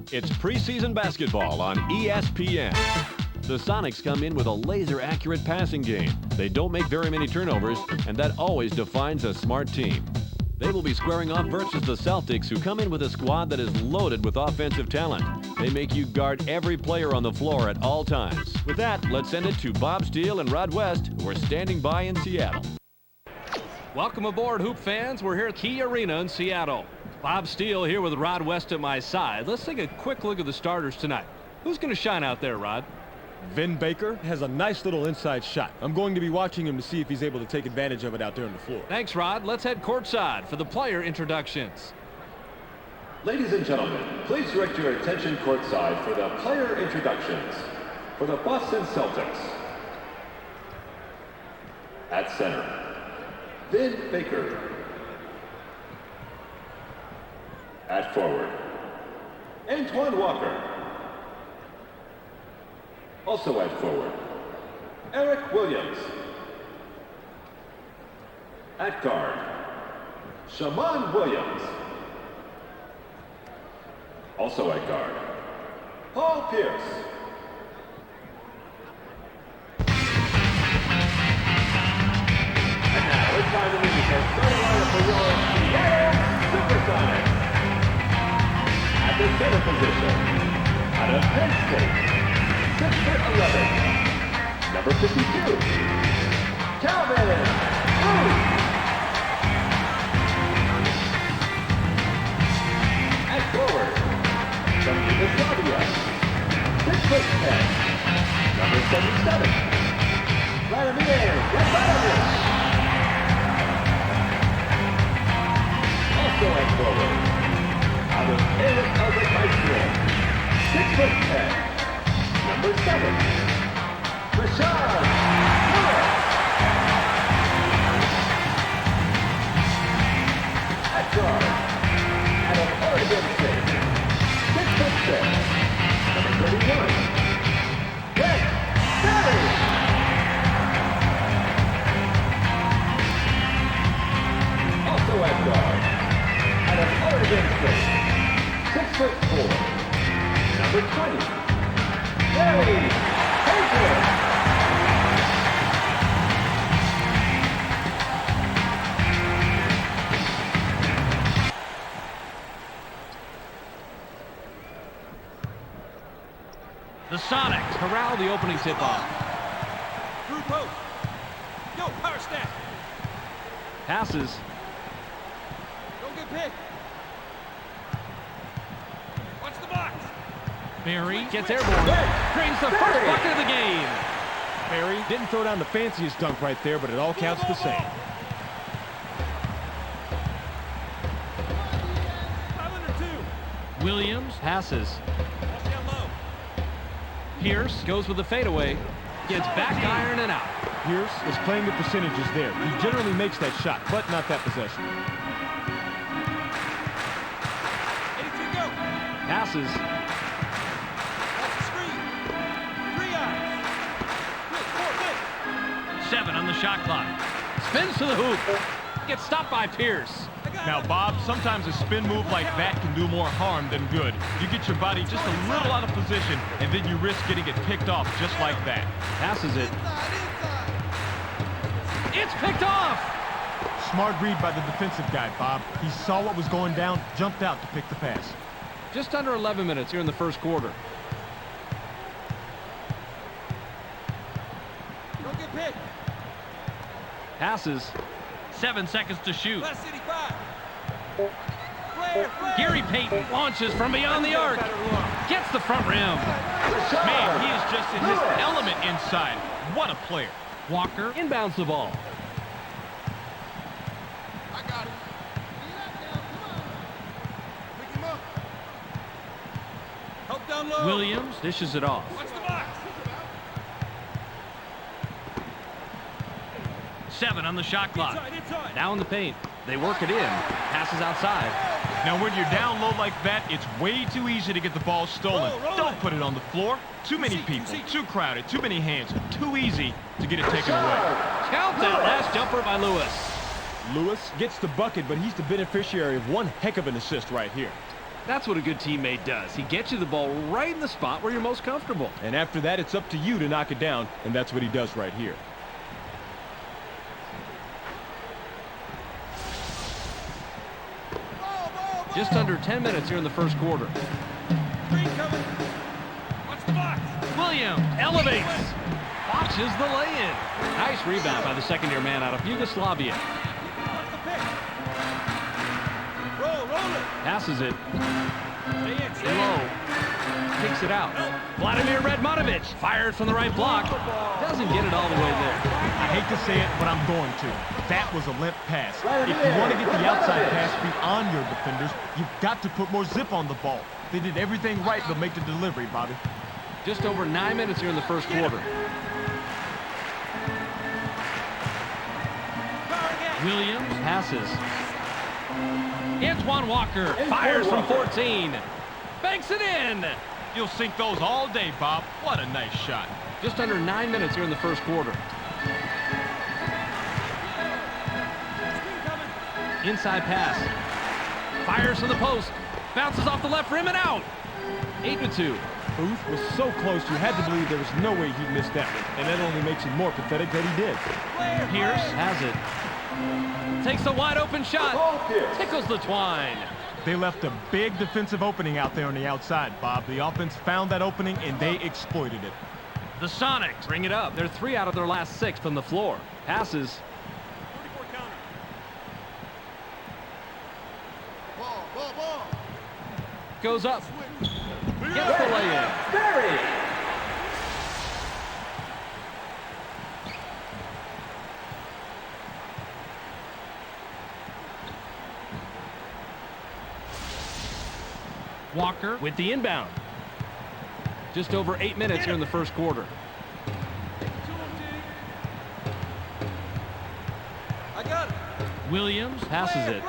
It's preseason basketball on ESPN. The Sonics come in with a laser-accurate passing game. They don't make very many turnovers, and that always defines a smart team. They will be squaring off versus the Celtics, who come in with a squad that is loaded with offensive talent. They make you guard every player on the floor at all times. With that, let's send it to Bob Steele and Rod West, who are standing by in Seattle. Welcome aboard, Hoop fans. We're here at Key Arena in Seattle. Bob Steele here with Rod West at my side. Let's take a quick look at the starters tonight. Who's going to shine out there, Rod? Vin Baker has a nice little inside shot. I'm going to be watching him to see if he's able to take advantage of it out there on the floor. Thanks, Rod. Let's head courtside for the player introductions. Ladies and gentlemen, please direct your attention courtside for the player introductions. For the Boston Celtics, at center, Vin Baker. At forward, Antoine Walker. Also at forward, Eric Williams. At guard, Shammond Williams. Also at guard, Paul Pierce. And now it's time to meet the starting lineup for your Seattle Supersonics. At the center position, out of Penn State, 6'11", number 52, Calvin Booth. At forward, from Yugoslavia, 6'10", number 77, Vladimir Rafalovich. Also at forward, out of Eric Albert High School, 6'10", number 7, Rashad Lewis. At guard, out of Oregon State, 6'6", number 31, Greg Berry. Also at guard, out of Oregon State, 6'4", number 20, Barry Baker. The Sonics corral the opening tip-off. Through post. Yo, power stack. Passes. Don't get picked. Watch the box. Barry gets airborne. Brings the first bucket of the game. Barry didn't throw down the fanciest dunk right there, but it all counts the same. 502. Williams passes. Watch down low. Pierce goes with the fadeaway. Gets back iron and out. Pierce is playing the percentages there. He generally makes that shot, but not that possession. 82 go. Passes. Watch the screen. 3 eyes. Quick, 4, 7 on the shot clock. Spins to the hoop. Gets stopped by Pierce. Now, Bob, sometimes a spin move like that can do more harm than good. You get your body just a little out of position, and then you risk getting it picked off just like that. Passes it. It's picked off! Smart read by the defensive guy, Bob. He saw what was going down, jumped out to pick the pass. Just under 11 minutes here in the first quarter. Don't get picked. Passes. 7 seconds to shoot. Last City 5. Flare. Gary Payton launches from beyond the arc. Gets the front rim. Man, he is just in his element inside. What a player. Walker inbounds the ball. I got it. Pick him up. Help down low. Williams dishes it off. Watch the box. 7 on the shot clock. Inside. Now in the paint. They work it in. Passes outside. Now, when you're down low like that, it's way too easy to get the ball stolen. Roll Don't it. put it on the floor. Too many people, too crowded, too many hands, too easy to get it taken away. Count that last jumper by Lewis. Lewis gets the bucket, but he's the beneficiary of one heck of an assist right here. That's what a good teammate does. He gets you the ball right in the spot where you're most comfortable. And after that, it's up to you to knock it down, and that's what he does right here. Just under 10 minutes here in the first quarter. Green coming. Watch the box. Williams elevates. Watches the lay-in. Nice rebound by the second-year man out of Yugoslavia. Watch the pick. Roll it. Passes it Stay in. low. Kicks it out. Vladimir Redmanovic fires from the right block. Doesn't get it all the way there. I hate to say it, but I'm going to. That was a limp pass. If you want to get the outside pass beyond your defenders, you've got to put more zip on the ball. They did everything right to make the delivery, Bobby. Just over 9 minutes here in the first quarter. Williams passes. Antoine Walker fires from 14. Banks it in. You'll sink those all day, Bob. What a nice shot. Just under 9 minutes here in the first quarter. Inside pass. Fires from the post. Bounces off the left rim and out. 8-2. Booth was so close, you had to believe there was no way he'd miss that one. And that only makes it more pathetic that he did. Pierce has it. Takes a wide open shot. Tickles the twine. They left a big defensive opening out there on the outside, Bob. The offense found that opening, and they exploited it. The Sonics bring it up. They're 3 out of their last 6 from the floor. Passes. 44 counter. Ball. Goes up. Gets the lay-in. Walker with the inbound. Just over 8 minutes here in the first quarter. I got it. Williams passes it.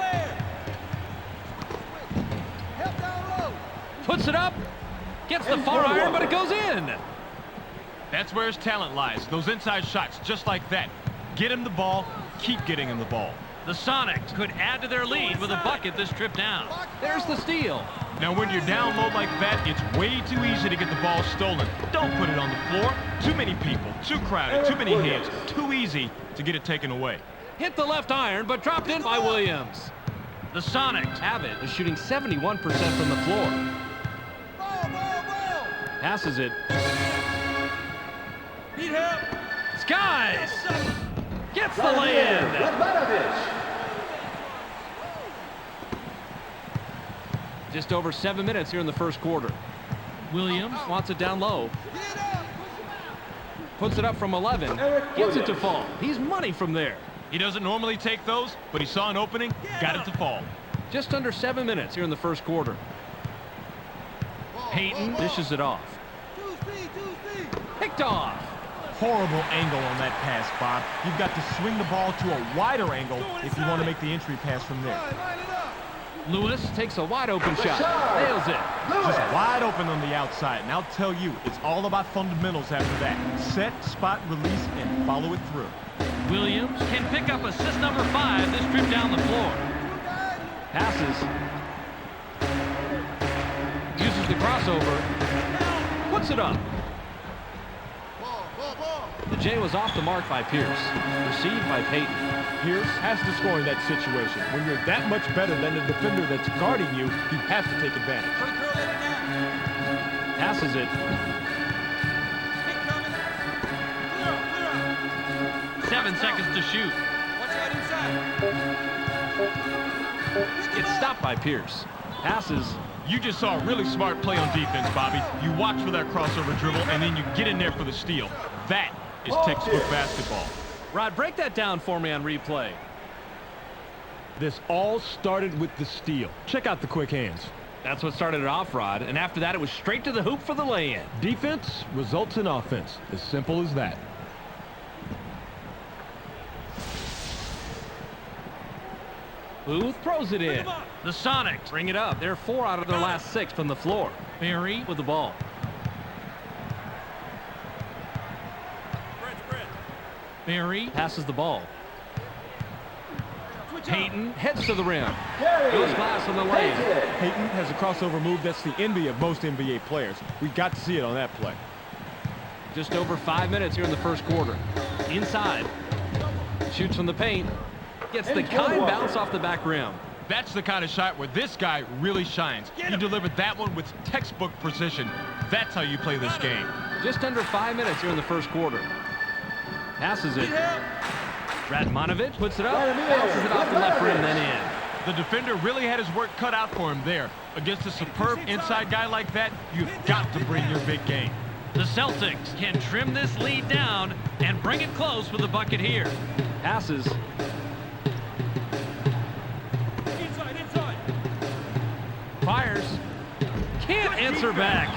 Help down low. Puts it up. Gets the far iron, but it goes in. That's where his talent lies. Those inside shots, just like that. Get him the ball, keep getting him the ball. The Sonics could add to their lead with a bucket this trip down. There's the steal. Now, when you're down low like that, it's way too easy to get the ball stolen. Don't put it on the floor. Too many people, too crowded, too many hands. Too easy to get it taken away. Hit the left iron, but dropped in by Williams. The Sonics have it. They're shooting 71% from the floor. Ball. Passes it. Need help. Skies. Gets the lay-in. Just over 7 minutes here in the first quarter. Williams wants it down low. Get it up. Puts it up from 11. Gets it to fall. He's money from there. He doesn't normally take those, but he saw an opening, got it to fall. Just under 7 minutes here in the first quarter. Payton dishes it off. 2C. Picked off. Horrible angle on that pass, Bob. You've got to swing the ball to a wider angle if you want to make the entry pass from there. Line it up. Lewis takes a wide open shot. Nails it. Just wide open on the outside. And I'll tell you, it's all about fundamentals after that. Set, spot, release, and follow it through. Williams can pick up assist number 5 this trip down the floor. Passes. Uses the crossover. Puts it up. Ball. The J was off the mark by Pierce. Received by Payton. Pierce has to score in that situation. When you're that much better than the defender that's guarding you, you have to take advantage. Try to curl it now. Passes it. Kick coming. Clear up. 7 seconds to shoot. Watch out inside. Gets stopped by Pierce. Passes. You just saw a really smart play on defense, Bobby. You watch for that crossover dribble, and then you get in there for the steal. That is textbook basketball. Rod, break that down for me on replay. This all started with the steal. Check out the quick hands. That's what started it off, Rod. And after that, it was straight to the hoop for the lay-in. Defense results in offense. As simple as that. Booth throws it in. The Sonics bring it up. They're 4 out of their last 6 from the floor. Barry with the ball. Spread. Barry passes the ball. Switch Payton heads to the rim. Goes glass on the lane. Payton has a crossover move that's the envy of most NBA players. We got to see it on that play. Just over 5 minutes here in the first quarter. Inside. Shoots from the paint. Gets the kind bounce off the back rim. That's the kind of shot where this guy really shines. He delivered that one with textbook precision. That's how you play this game. Just under 5 minutes here in the first quarter. Passes it. Radmanovic puts it up. Bounces it off the left rim, then in. The defender really had his work cut out for him there. Against a superb inside guy like that, you've got to bring your big game. The Celtics can trim this lead down and bring it close with a bucket here. Passes. Inside. Fires. Can't answer back.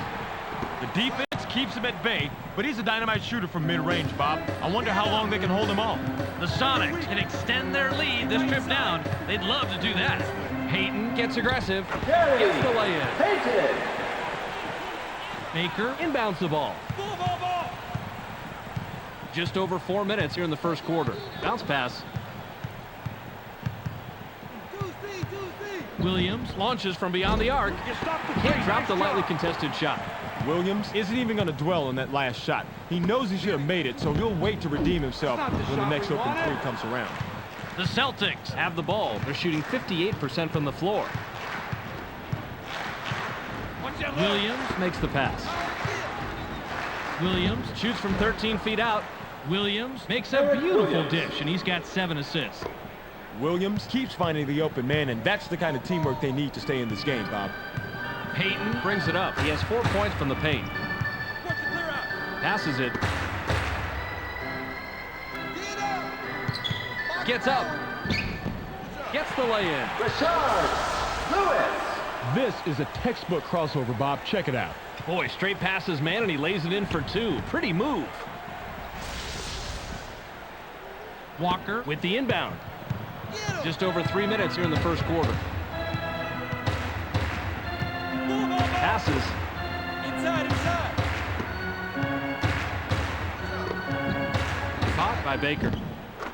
The defense keeps him at bay, but he's a dynamite shooter from mid-range, Bob. I wonder how long they can hold him off. The Sonics can extend their lead this trip down. They'd love to do that. Payton gets aggressive. Gets the lay-in. Baker inbounds the ball. Ball. Just over 4 minutes here in the first quarter. Bounce pass. 2C. Williams launches from beyond the arc. Can't drop the lightly contested shot. Williams isn't even going to dwell on that last shot. He knows he should have made it, so he'll wait to redeem himself when the next open three comes around. The Celtics have the ball. They're shooting 58% from the floor. Williams makes the pass. Williams shoots from 13 feet out. Williams makes a beautiful dish, and he's got 7 assists. Williams keeps finding the open man, and that's the kind of teamwork they need to stay in this game, Bob. Payton brings it up. He has 4 points from the paint. Passes it. Gets up. Gets the lay-in. This is a textbook crossover, Bob. Check it out. Boy, straight passes, man, and he lays it in for 2. Pretty move. Walker with the inbound. Just over 3 minutes here in the first quarter. Passes. Inside. Caught by Baker.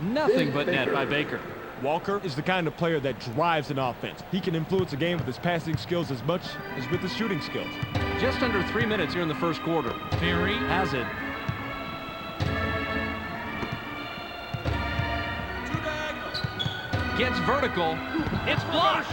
Nothing but net by Baker. Walker is the kind of player that drives an offense. He can influence a game with his passing skills as much as with his shooting skills. Just under 3 minutes here in the first quarter. Ferry has it. Gets vertical. It's blocked.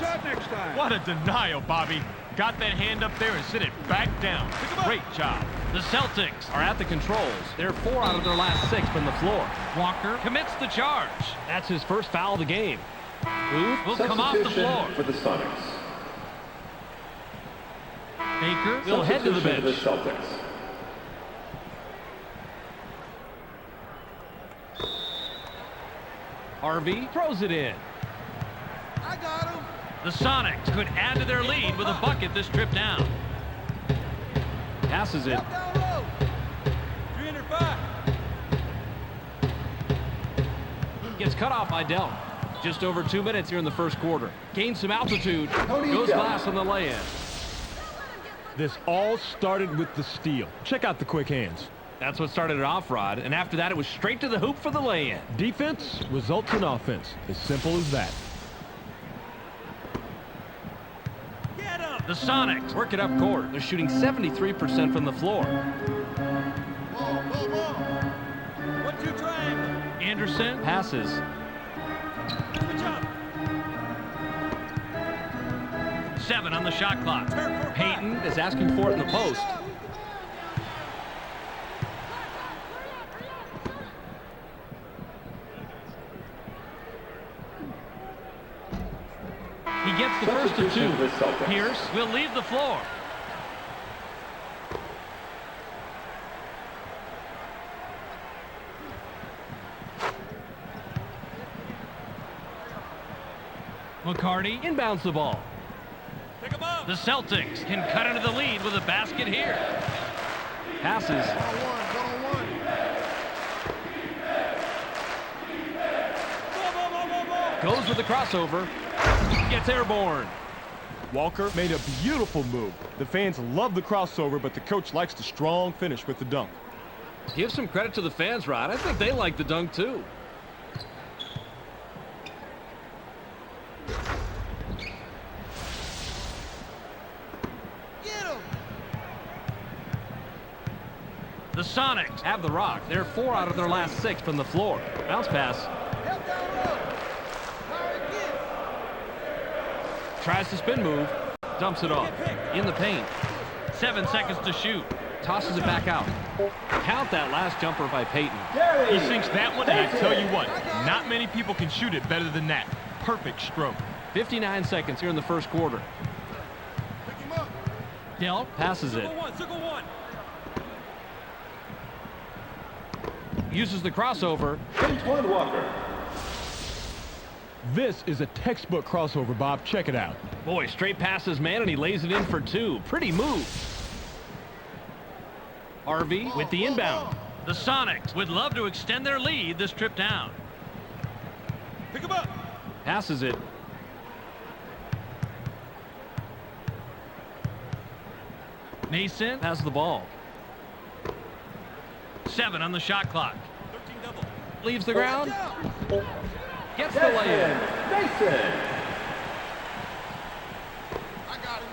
What a denial, Bobby. Got that hand up there and sit it back down. Great job. The Celtics are at the controls. They're 4 out of their last 6 from the floor. Walker commits the charge. That's his first foul of the game. Booth will come off the floor. For the Sonics. Baker will head to the bench. For the Celtics. Harvey throws it in. I got him. The Sonics could add to their lead with a bucket this trip down. Passes it. Down low. 305. Gets cut off by Dell. Just over 2 minutes here in the first quarter. Gains some altitude. Goes glass on the lay-in. This all started with the steal. Check out the quick hands. That's what started it off, Rod. And after that, it was straight to the hoop for the lay-in. Defense results in offense. As simple as that. Get him. The Sonics work it up court. They're shooting 73% from the floor. Ball. 1-2 triangle. Anderson passes. Good job. 7 on the shot clock. Turn for 5. Payton is asking for it in the post. He gets the first of 2. Pierce will leave the floor. McCarty inbounds the ball. Pick him up. The Celtics can cut into the lead with a basket here. Passes. Ball. Goes with the crossover. Gets airborne. Walker made a beautiful move. The fans love the crossover, but the coach likes the strong finish with the dunk. Give some credit to the fans, Rod. I think they like the dunk, too. The Sonics have the rock. They're 4 out of their last 6 from the floor. Bounce pass. Help down low. Fire again. Tries to spin move. Dumps it off. In the paint. 7 seconds to shoot. Tosses it back out. Count that last jumper by Peyton. He sinks that one, and I tell you what, not many people can shoot it better than that. Perfect stroke. 59 seconds here in the first quarter. Pick him up. Dell passes it. Circle one. Uses the crossover. Antoine Walker. This is a textbook crossover, Bob. Check it out. Boy, straight passes, man, and he lays it in for 2. Pretty move. RV with the inbound. The Sonics would love to extend their lead this trip down. Pick him up. Passes it. Mason has the ball. 7 on the shot clock. 13 double. Leaves the ground. Gets the layup. Mason. I got him.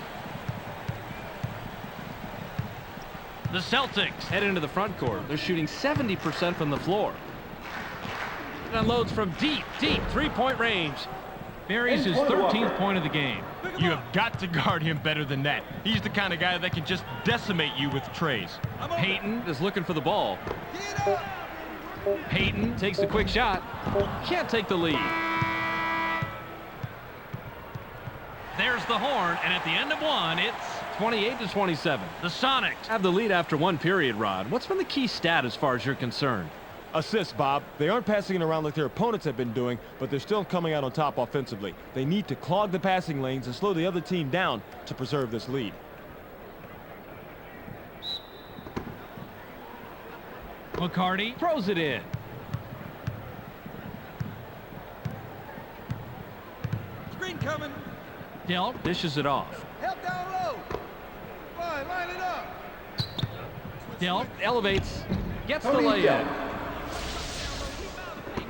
The Celtics head into the front court. They're shooting 70% from the floor. It unloads from deep 3-point range. Buries his 13th point of the game. You have got to guard him better than that. He's the kind of guy that can just decimate you with trays. Peyton is looking for the ball. Get up. Peyton takes a quick shot. Can't take the lead. There's the horn, and at the end of one, it's 28-27. The Sonics have the lead after one period, Rod. What's been the key stat as far as you're concerned? Assists, Bob. They aren't passing it around like their opponents have been doing, but they're still coming out on top offensively. They need to clog the passing lanes and slow the other team down to preserve this lead. McCarty throws it in. Screen coming. Dell dishes it off. Help down low. Fine, line it up. Dell elevates. Gets the Tony layup. Dell.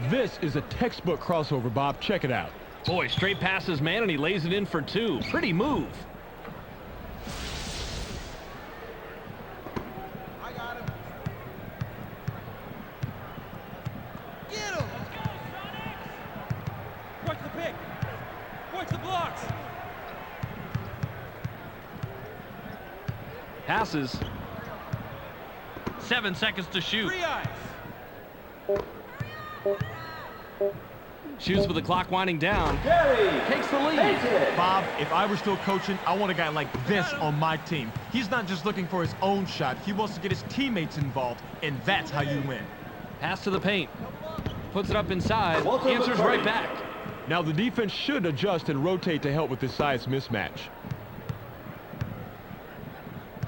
This is a textbook crossover, Bob. Check it out. Boy, straight passes, man, and he lays it in for 2. Pretty move. I got him. Get him. Watch the pick. Watch the blocks. Passes. 7 seconds to shoot. 3 eyes. Shoots with the clock winding down. Gary. Takes the lead. Mason. Bob, if I were still coaching, I want a guy like this on my team. He's not just looking for his own shot. He wants to get his teammates involved, and that's how you win. Pass to the paint. Puts it up inside. Walter Answers McCarty. right back. Now the defense should adjust and rotate to help with this size mismatch.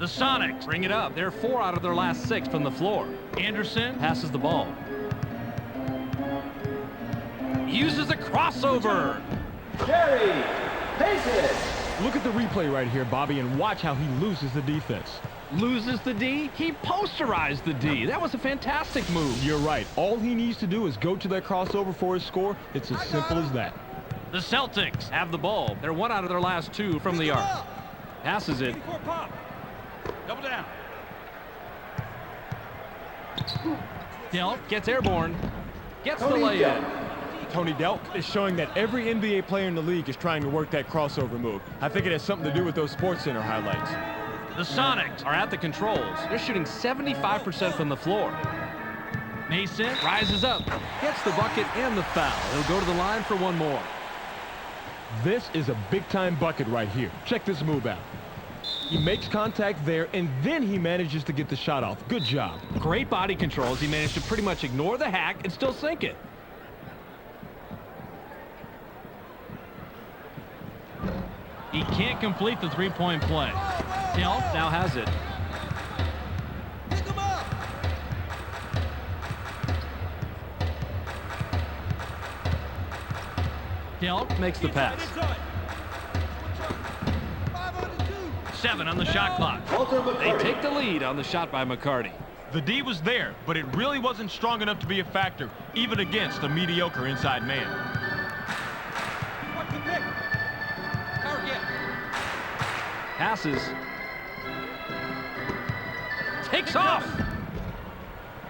The Sonics bring it up. They're 4 out of their last 6 from the floor. Anderson passes the ball. Uses a crossover. Gary. Payton. Look at the replay right here, Bobby, and watch how he loses the defense. Loses the D. He posterized the D. That was a fantastic move. You're right. All he needs to do is go to that crossover for his score. It's as simple as that. The Celtics have the ball. They're 1 out of their last 2 from the arc. Passes it. Court pop. Double down. Dell gets airborne. Gets the Tony layup. Dell. Tony Delk is showing that every NBA player in the league is trying to work that crossover move. I think it has something to do with those SportsCenter highlights. The Sonics are at the controls. They're shooting 75% from the floor. Mason rises up, gets the bucket and the foul. He'll go to the line for one more. This is a big-time bucket right here. Check this move out. He makes contact there, and then he manages to get the shot off. Good job. Great body control as he managed to pretty much ignore the hack and still sink it. He can't complete the three-point play. Dell now has it. Pick him up. Dell makes the pass. Inside. 5 on the 2. 7 on the shot clock. Walter They McCarty. take the lead on the shot by McCarty. The D was there, but it really wasn't strong enough to be a factor, even against a mediocre inside man. Watch the pick. Target. Passes. Takes off.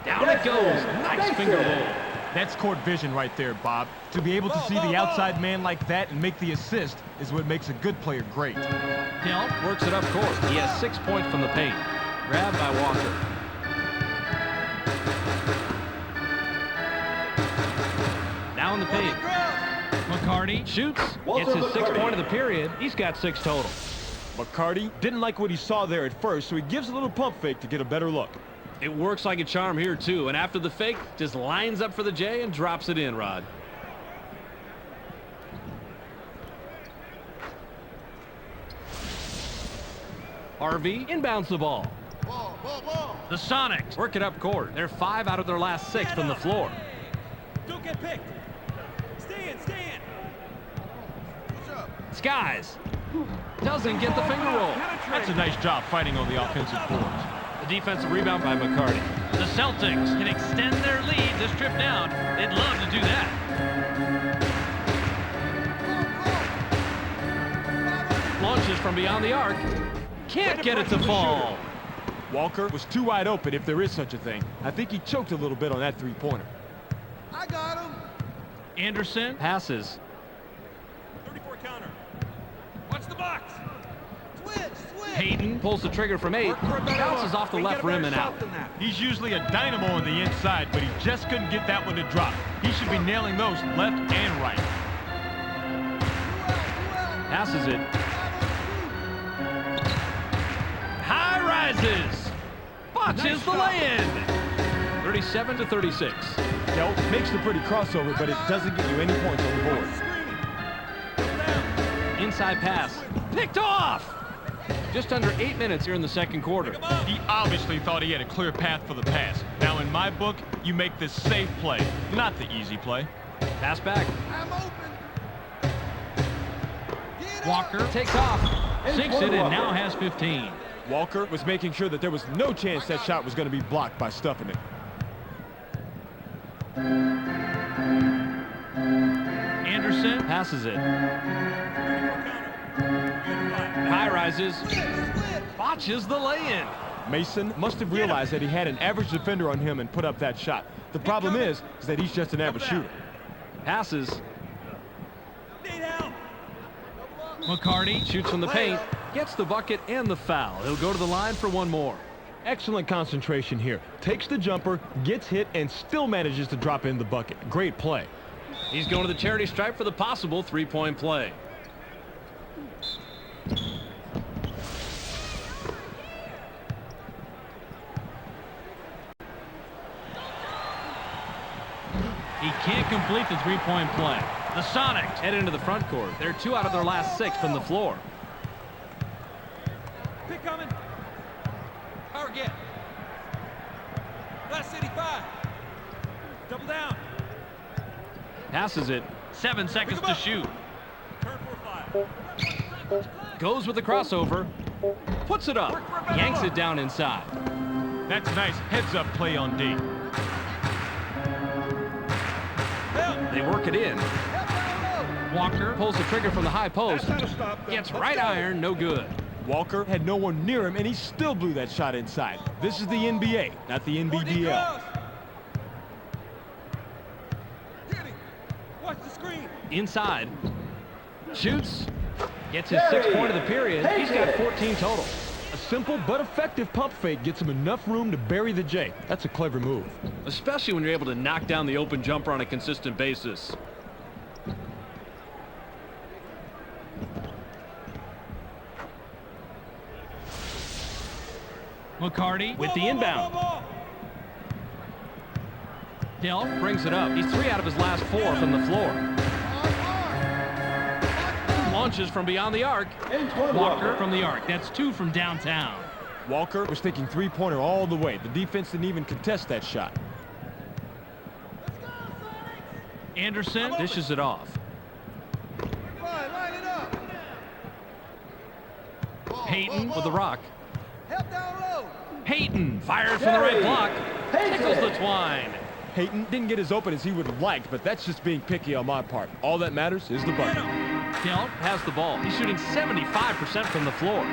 Down it goes. Nice finger roll. That's court vision right there, Bob. To be able to see the outside man like that and make the assist is what makes a good player great. Hill works it up court. He has 6 points from the paint. Grabbed by Walker. Now in the paint. McCarty shoots. Gets his 6th point of the period. He's got 6 total. McCarty didn't like what he saw there at first, so he gives a little pump fake to get a better look. It works like a charm here, too. And after the fake, just lines up for the J and drops it in, Rod. RV inbounds the ball. The Sonics work it up court. They're 5 out of their last 6 from the floor. Don't get picked. Stay in. Skies doesn't get the finger roll. That's a nice job fighting on the offensive boards. The defensive rebound by McCarty. The Celtics can extend their lead this trip down. They'd love to do that. Launches from beyond the arc. Can't get it to fall. Walker was too wide open, if there is such a thing. I think he choked a little bit on that three-pointer. I got him. Anderson passes. 34 counter. Watch the box. Switch. Payton pulls the trigger from 8. Bounces off the left rim and out. He's usually a dynamo on the inside, but he just couldn't get that one to drop. He should be nailing those left and right. Passes it. High rises. Botches the lay-in. 37-36. Del makes the pretty crossover, but it doesn't get you any points on the board. Inside pass. Picked off. Just under 8 minutes here in the second quarter. He obviously thought he had a clear path for the pass. Now, in my book, you make the safe play, not the easy play. Pass back. I'm open. Walker takes off. Sinks it and now has 15. Walker was making sure that there was no chance that shot was going to be blocked by stuffing it. Anderson passes it. High rises. Botches the lay-in. Mason must have realized that he had an average defender on him and put up that shot. The problem is that he's just an average shooter. Passes. Need help. McCarty shoots from the paint. Gets the bucket and the foul. He'll go to the line for one more. Excellent concentration here. Takes the jumper, gets hit, and still manages to drop in the bucket. Great play. He's going to the charity stripe for the possible three-point play. He can't complete the three-point play. The Sonics head into the front court. They're 2 out of their last 6 from the floor. Pick coming. Power get. Last 85. Double down. Passes it. 7 seconds to shoot. Turn 4-5. Goes with the crossover. Puts it up. Yanks it down inside. That's nice heads-up play on D. They work it in. Walker pulls the trigger from the high post. Gets right iron, no good. Walker had no one near him, and he still blew that shot inside. This is the NBA, not the NBDL. Watch the screen. Inside. Shoots. Gets his 6th point of the period. He's got 14 total. A simple but effective pump fake gets him enough room to bury the J. That's a clever move. Especially when you're able to knock down the open jumper on a consistent basis. McCarty with the inbound. Hill brings it up. He's 3 out of his last 4 from the floor. Launches from beyond the arc. Walker from the arc. That's 2 from downtown. Walker was taking three-pointer all the way. The defense didn't even contest that shot. Anderson dishes it off. Line it up. Payton with the rock. Help down low. Payton fired from the right block. Tickles the twine. Payton didn't get as open as he would have liked, but that's just being picky on my part. All that matters is the bucket. Hill has the ball. He's shooting 75% from the floor.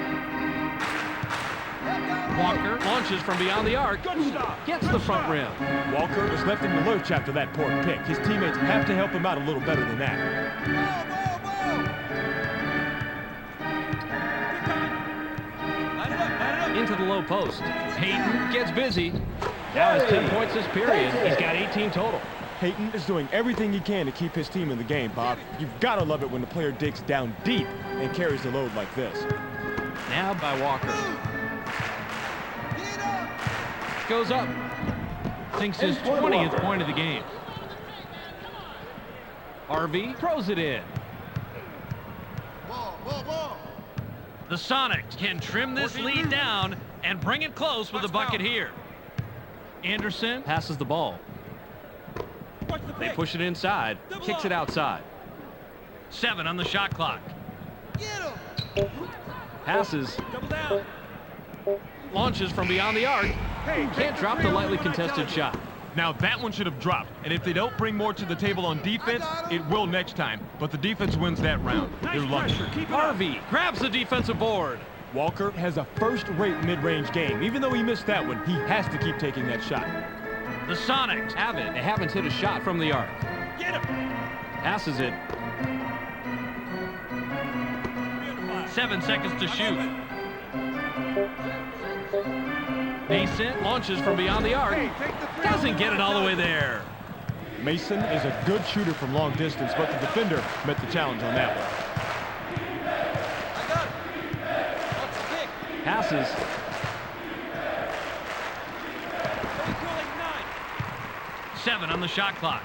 Walker launches from beyond the arc. Good stop. Gets the front rim. Walker was left in the lurch after that poor pick. His teammates have to help him out a little better than that. Line it up. Into the low post. Payton gets busy. Now has 10 points this period. He's got 18 total. Payton is doing everything he can to keep his team in the game, Bob. You've got to love it when the player digs down deep and carries the load like this. Now by Walker. Goes up. Thinks his 20th point of the game. Harvey throws it in. The Sonics can trim this lead down and bring it close with a bucket here. Anderson passes the ball. Watch the They pick. push it inside, kicks it outside. 7 on the shot clock. Passes, Double down. launches from beyond the arc. Can't drop the lightly contested shot. Now that one should have dropped, and if they don't bring more to the table on defense, it will next time. But the defense wins that round. They're Nice lucky. pressure. Keep it up. Harvey grabs the defensive board. Walker has a first-rate mid-range game. Even though he missed that one, he has to keep taking that shot. The Sonics have it. They haven't hit a shot from the arc. Get him. Passes it. 7 seconds to shoot. Mason launches from beyond the arc. Doesn't get it all the way there. Mason is a good shooter from long distance, but the defender met the challenge on that one. I got it. Watch the pick. Passes. Coming through like 9. 7 on the shot clock.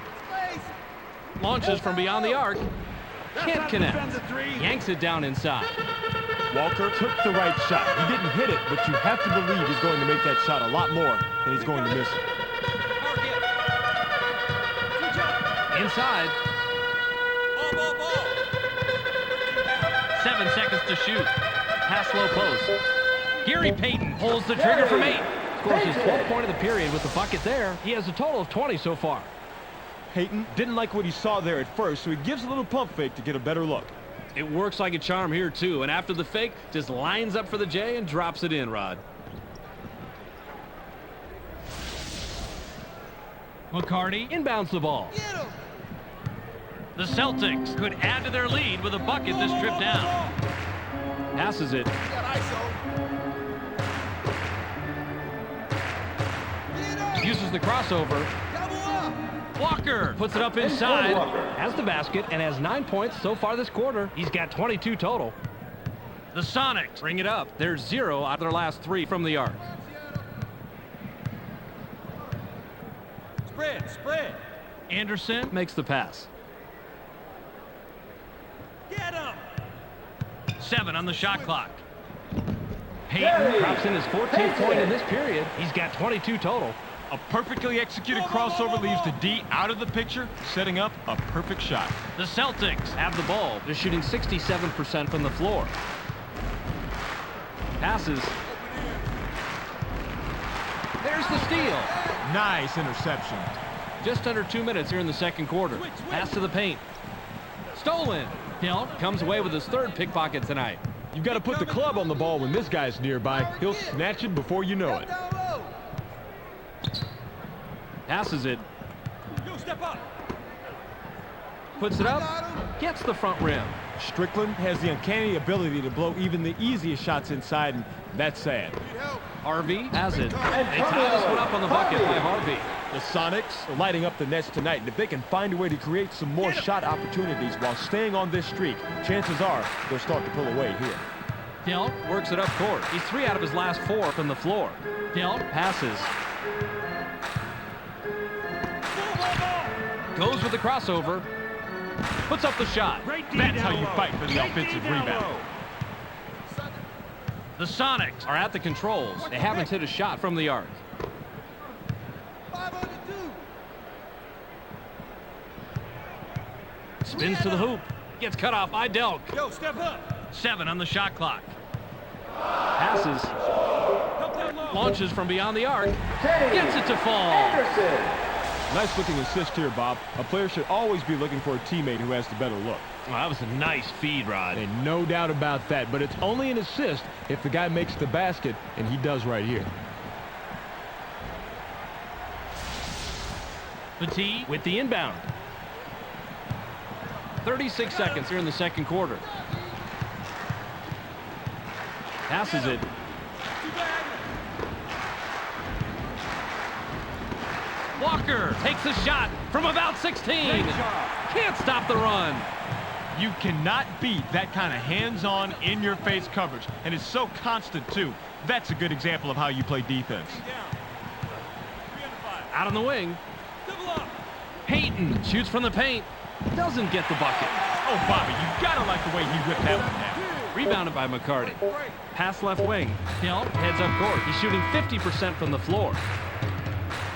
Launches from beyond the arc. Can't connect. Yanks it down inside. Walker took the right shot. He didn't hit it, but you have to believe he's going to make that shot a lot more than he's going to miss it. Mark it. Switch up. Inside. Ball. 7 seconds to shoot. Pass low post. Gary Payton pulls the trigger from 8. Scores his 12th point of the period with the bucket there. He has a total of 20 so far. Payton didn't like what he saw there at first, so he gives a little pump fake to get a better look. It works like a charm here, too. And after the fake, just lines up for the J and drops it in, Rod. McCarty inbounds the ball. The Celtics could add to their lead with a bucket this trip down. Passes it. Uses the crossover. Walker puts it up inside. Has the basket and has 9 points so far this quarter. He's got 22 total. The Sonics bring it up. They're 0 out of their last 3 from the arc. Spread. Anderson makes the pass. Get him. 7 on the shot clock. Payton drops in his 14th point in this period. He's got 22 total. A perfectly executed crossover leaves the D out of the picture, setting up a perfect shot. The Celtics have the ball. They're shooting 67% from the floor. Passes. There's the steal. Nice interception. Just under 2 minutes here in the second quarter. Pass to the paint. Stolen. Hill comes away with his 3rd pickpocket tonight. You've got to put the club on the ball when this guy's nearby. He'll snatch it before you know it. Passes it. Yo, step up. Puts it up. Gets the front rim. Strickland has the uncanny ability to blow even the easiest shots inside, and that's sad. Harvey has it. They tie this one up on the bucket by Harvey. The Sonics are lighting up the nets tonight, and if they can find a way to create some more shot opportunities while staying on this streak, chances are they'll start to pull away here. Hill works it up court. He's 3 out of his last 4 from the floor. Hill passes. Goes with the crossover. Puts up the shot. That's how you fight for the offensive rebound. The Sonics are at the controls. They haven't hit a shot from the arc. Spins to the hoop. Gets cut off by Delk. Yo, step up. 7 on the shot clock. Passes. Help down low. Launches from beyond the arc. Gets it to fall. Nice looking assist here, Bob. A player should always be looking for a teammate who has the better look. Well, that was a nice feed, Rod. And no doubt about that, but it's only an assist if the guy makes the basket, and he does right here. Petit with the inbound. 36 seconds here in the second quarter. Passes it. Walker takes a shot from about 16. Can't stop the run. You cannot beat that kind of hands-on, in-your-face coverage, and it's so constant, too. That's a good example of how you play defense. Out on the wing. Payton shoots from the paint. Doesn't get the bucket. Oh, Bobby, you gotta like the way he whipped that one down. Rebounded by McCarty. Pass left wing. Hill heads up court. He's shooting 50% from the floor.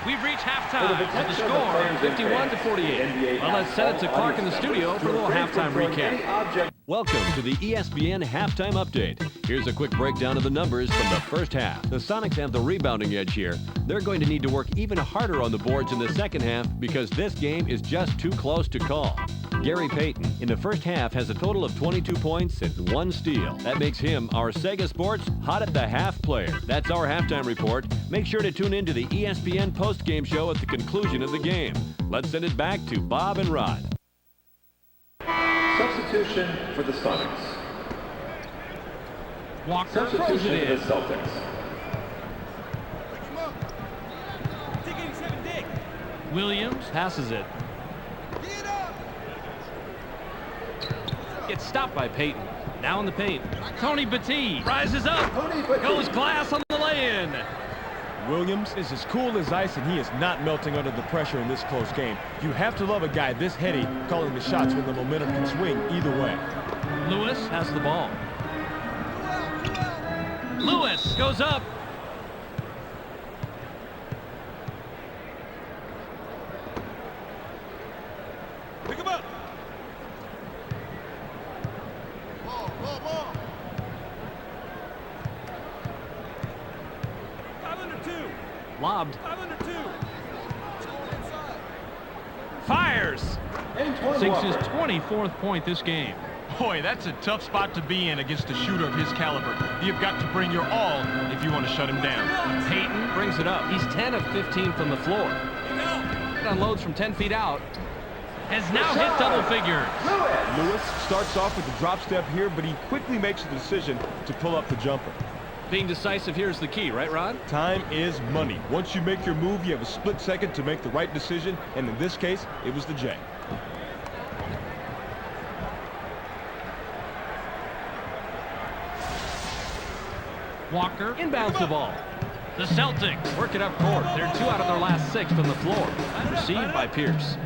We've reached halftime with the score 51-48. Well, let's send it to Clark in the studio for a little halftime recap. Welcome to the ESPN Halftime Update. Here's a quick breakdown of the numbers from the first half. The Sonics have the rebounding edge here. They're going to need to work even harder on the boards in the second half because this game is just too close to call. Gary Payton in the first half has a total of 22 points and 1 steal. That makes him our Sega Sports Hot at the Half player. That's our halftime report. Make sure to tune in to the ESPN post-game show at the conclusion of the game. Let's send it back to Bob and Rod. Substitution for the Sonics. Walker throws Substitution it for in. the Celtics. Williams passes it. Gets stopped by Payton. Now in the paint. Tony Petit rises up. Goes glass on the lay-in. Williams is as cool as ice, and he is not melting under the pressure in this close game. You have to love a guy this heady calling the shots when the momentum can swing either way. Lewis has the ball. Lewis goes up. Pick him up. Ball. 5 under 2. Lobbed. 5 under 2. Fires. Antoine Sinks his Walker. 24th point this game. Boy, that's a tough spot to be in against a shooter of his caliber. You've got to bring your all if you want to shut him down. Payton brings it up. He's 10 of 15 from the floor. It unloads from 10 feet out. Has now hit double figures. Lewis starts off with the drop step here, but he quickly makes the decision to pull up the jumper. Being decisive here is the key, right, Rod? Time is money. Once you make your move, you have a split second to make the right decision, and in this case, it was the J. Walker inbounds the ball. The Celtics work it up court. They're 2 out of their last 6 from the floor. Received by Pierce.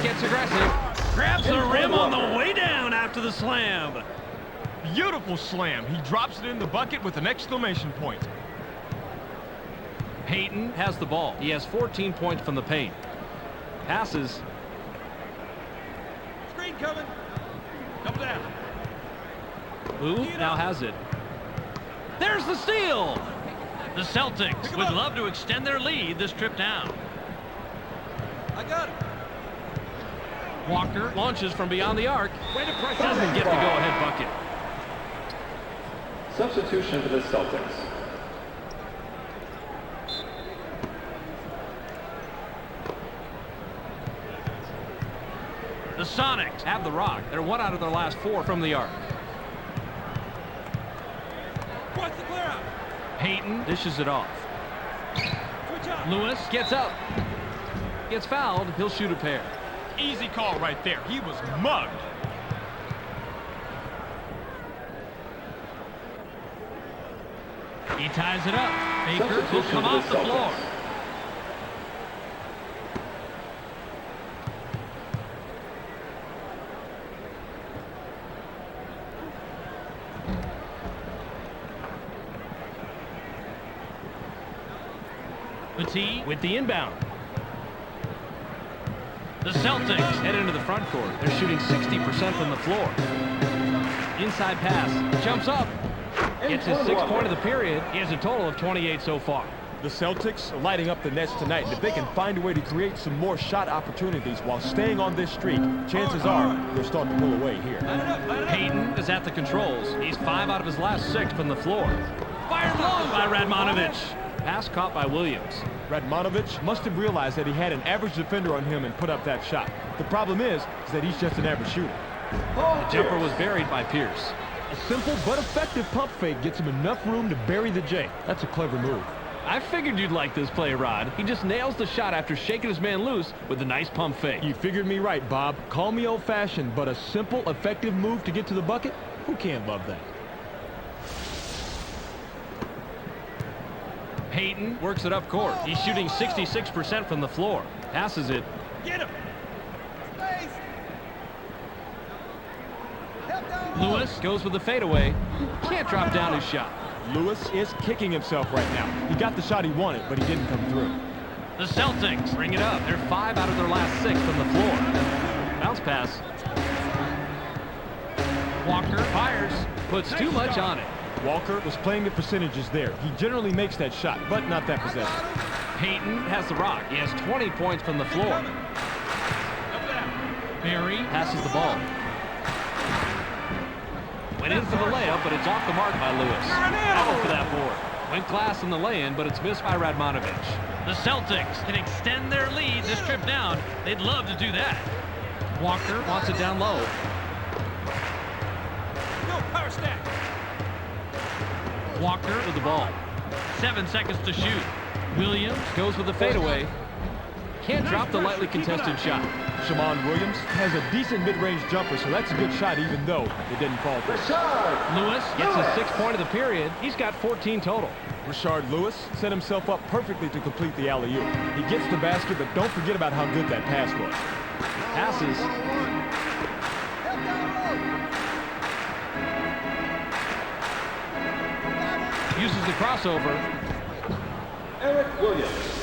Gets aggressive. Grabs the rim on the way down after the slam. Beautiful slam. He drops it in the bucket with an exclamation point. Payton has the ball. He has 14 points from the paint. Passes. Screen coming. Double down. Who now has it? There's the steal. The Celtics would love to extend their lead this trip down. I got it. Walker launches from beyond the arc. Doesn't get the go-ahead bucket. Substitution for the Celtics. The Sonics have the rock. They're 1 out of their last 4 from the arc. What's the clear out? Payton dishes it off. Switch up. Lewis gets up. Gets fouled. He'll shoot a pair. Easy call right there. He was mugged. He ties it up. Baker will come off the floor. Petit with the inbound. The Celtics head into the front court. They're shooting 60% from the floor. Inside pass. Jumps up. Gets his 6th point of the period. He has a total of 28 so far. The Celtics are lighting up the nets tonight, and if they can find a way to create some more shot opportunities while staying on this streak, chances are they'll start to pull away here. Payton is at the controls. He's 5 out of his last 6 from the floor. Fired low by Radmanovich. Pass caught by Williams. Radmanovich must have realized that he had an average defender on him and put up that shot. The problem is that he's just an average shooter. The jumper was buried by Pierce. A simple but effective pump fake gets him enough room to bury the J. That's a clever move. I figured you'd like this play, Rod. He just nails the shot after shaking his man loose with a nice pump fake. You figured me right, Bob. Call me old-fashioned, but a simple, effective move to get to the bucket? Who can't love that? Payton works it up court. He's shooting 66% from the floor. Passes it. Get him. Lewis goes with the fadeaway. Can't drop down his shot. Lewis is kicking himself right now. He got the shot he wanted, but he didn't come through. The Celtics bring it up. They're 5 out of their last 6 from the floor. Bounce pass. Walker fires. Puts too much on it. Walker was playing the percentages there. He generally makes that shot, but not that possession. Payton has the rock. He has 20 points from the floor. Barry passes the ball. Went in for the layup, but it's off the mark by Lewis. Foul for that board. Went glass in the lay-in, but it's missed by Radmanovich. The Celtics can extend their lead this trip down. They'd love to do that. Walker wants it down low. No, power stack. Walker with the ball. 7 seconds to shoot. Williams goes with the fadeaway. Can't drop the lightly contested shot. Shammond Williams has a decent mid-range jumper, so that's a good shot even though it didn't fall through. Lewis gets his 6th point of the period. He's got 14 total. Rashard Lewis set himself up perfectly to complete the alley-oop. He gets the basket, but don't forget about how good that pass was. Passes. Uses the crossover. Eric Williams.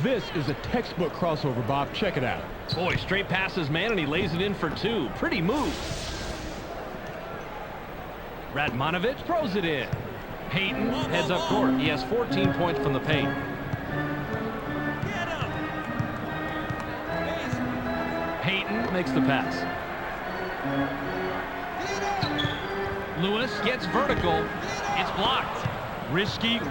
This is a textbook crossover, Bob. Check it out. Boy, straight passes, man, and he lays it in for 2. Pretty move. Radmanovich throws it in. Payton heads up court. He has 14 points from the paint. Get him. Payton makes the pass. Lewis gets vertical. It's blocked. Risky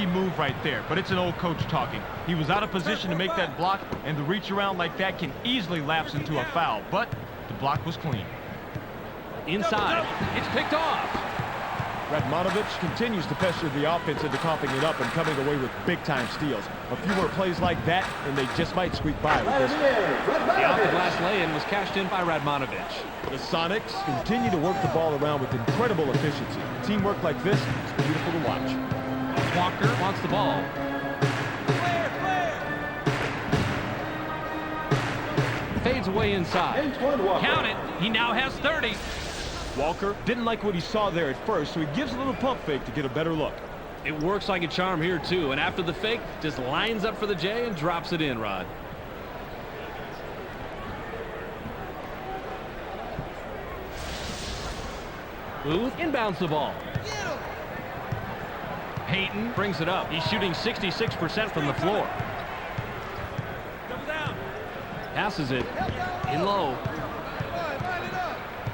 move right there, but it's an old coach talking. He was out of position to make that block, and the reach around like that can easily lapse into a foul, but the block was clean. Inside. It's picked off. Radmanovich continues to pester the offense into coughing it up and coming away with big-time steals. A few more plays like that, and they just might squeak by with this one. The off-the-glass lay-in was cashed in by Radmanovich. The Sonics continue to work the ball around with incredible efficiency. Teamwork like this is beautiful to watch. Walker wants the ball. Fades away inside. Count it. He now has 30. Walker didn't like what he saw there at first, so he gives a little pump fake to get a better look. It works like a charm here, too. And after the fake, just lines up for the J and drops it in, Rod. Booth inbounds the ball. Payton brings it up. He's shooting 66% from the floor. Double down. Passes it in low.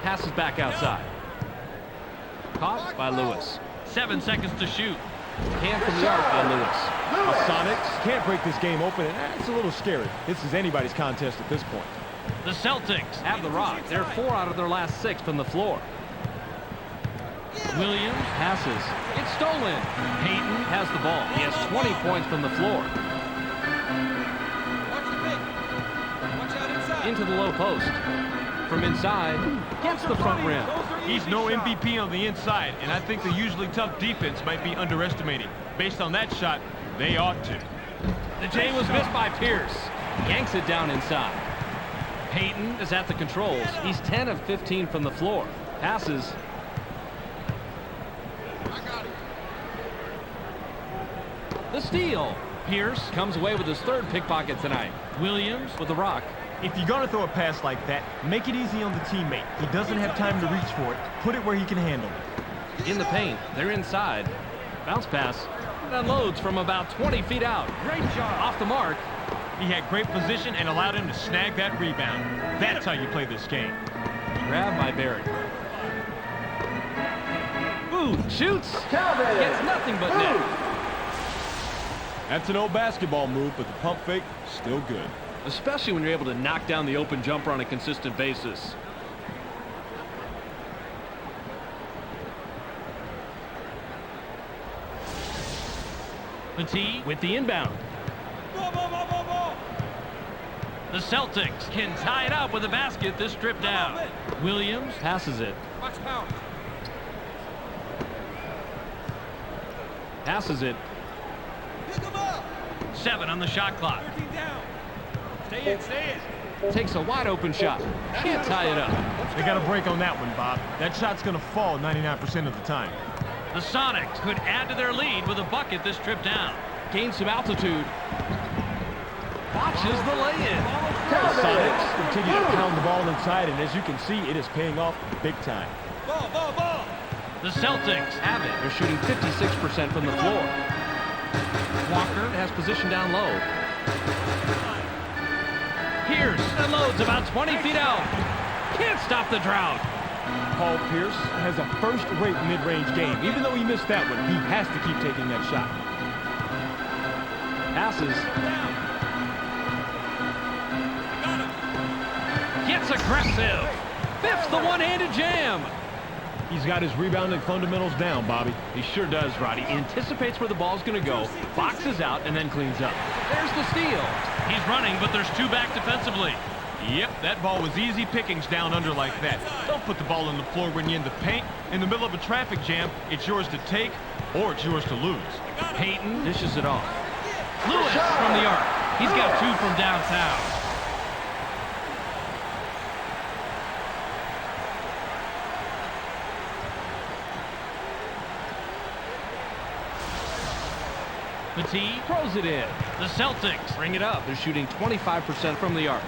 Passes back outside. Caught by Lewis. 7 seconds to shoot. Can from the arc by Lewis. The Sonics can't break this game open, and that's a little scary. This is anybody's contest at this point. The Celtics have the rock. They're 4 out of their last 6 from the floor. Williams passes. It's stolen. Payton has the ball. He has 20 points from the floor. Watch the fake. Watch out inside. Into the low post. From inside, gets the front rim. He's no MVP on the inside, and I think the usually tough defense might be underestimating. Based on that shot, they ought to. The J was missed by Pierce. Yanks it down inside. Payton is at the controls. He's 10 of 15 from the floor. Passes. The steal. Pierce comes away with his 3rd pickpocket tonight. Williams with the rock. If you're going to throw a pass like that, make it easy on the teammate. He doesn't have time to reach for it. Put it where he can handle it. In the paint. They're inside. Bounce pass. Unloads from about 20 feet out. Great job. Off the mark. He had great position and allowed him to snag that rebound. That's how you play this game. Grabbed by Barry. Ooh, shoots. Gets nothing but net. That's an old basketball move, but the pump fake, still good. Especially when you're able to knock down the open jumper on a consistent basis. Petit with the inbound. Ball, ball, ball, ball, ball. The Celtics can tie it up with a basket this trip down. Williams passes it. Watch power. Passes it. Pick him up. 7 on the shot clock. 13 down. Stay in, stay in. Takes a wide open shot. Can't tie it up. They got a break on that one, Bob. That shot's going to fall 99% of the time. The Sonics could add to their lead with a bucket this trip down. Gains some altitude. Watches the lay-in. The Sonics continue to pound the ball inside, and as you can see, it is paying off big time. Ball, ball, ball. The Celtics have it. They're shooting 56% from the floor. Walker has position down low. Pierce unloads about 20 feet out. Can't stop the drought. Paul Pierce has a first-rate mid-range game. Even though he missed that one, he has to keep taking that shot. Passes. Gets aggressive. Fifths the one-handed jam. He's got his rebounding fundamentals down, Bobby. He sure does, Roddy. He anticipates where the ball's going to go, boxes out, and then cleans up. There's the steal. He's running, but there's 2 back defensively. Yep, that ball was easy pickings down under like that. Don't put the ball on the floor when you're in the paint. In the middle of a traffic jam, it's yours to take or it's yours to lose. Payton dishes it off. Lewis from the arc. He's got 2 from downtown. Petit throws it in. The Celtics bring it up. They're shooting 25% from the arc.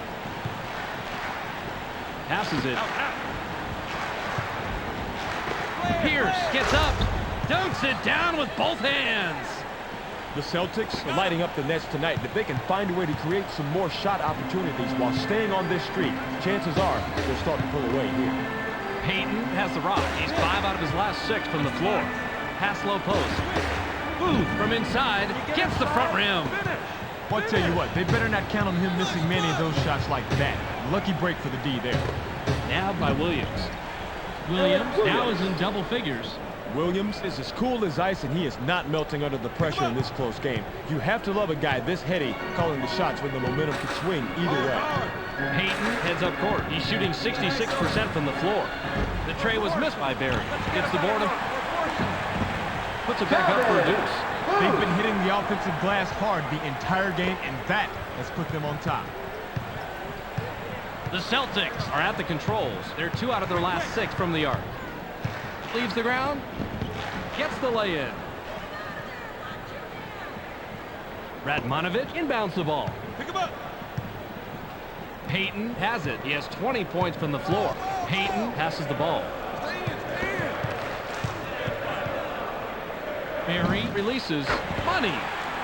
Passes it. Pierce gets up. Dunks it down with both hands. The Celtics are lighting up the nets tonight. If they can find a way to create some more shot opportunities while staying on this streak, chances are they'll start to pull away here. Payton has the rock. He's 5 out of his last 6 from the floor. Pass low post. Booth from inside gets the front rim. Well, I'll tell you what, they better not count on him missing many of those shots like that. Lucky break for the D there. Nabbed by Williams. Williams now is in double figures. Williams is as cool as ice, and he is not melting under the pressure in this close game. You have to love a guy this heady calling the shots when the momentum can swing either way. Payton heads up court. He's shooting 66% from the floor. The tray was missed by Barry. Gets the board. Puts it back up for a deuce. They've been hitting the offensive glass hard the entire game, and that has put them on top. The Celtics are at the controls. They're 2 out of their last 6 from the arc. Leaves the ground. Gets the lay-in. Radmanovic inbounds the ball. Pick him up. Payton has it. He has 20 points from the floor. Payton passes the ball. Stay in, stay in. Barry releases. Money.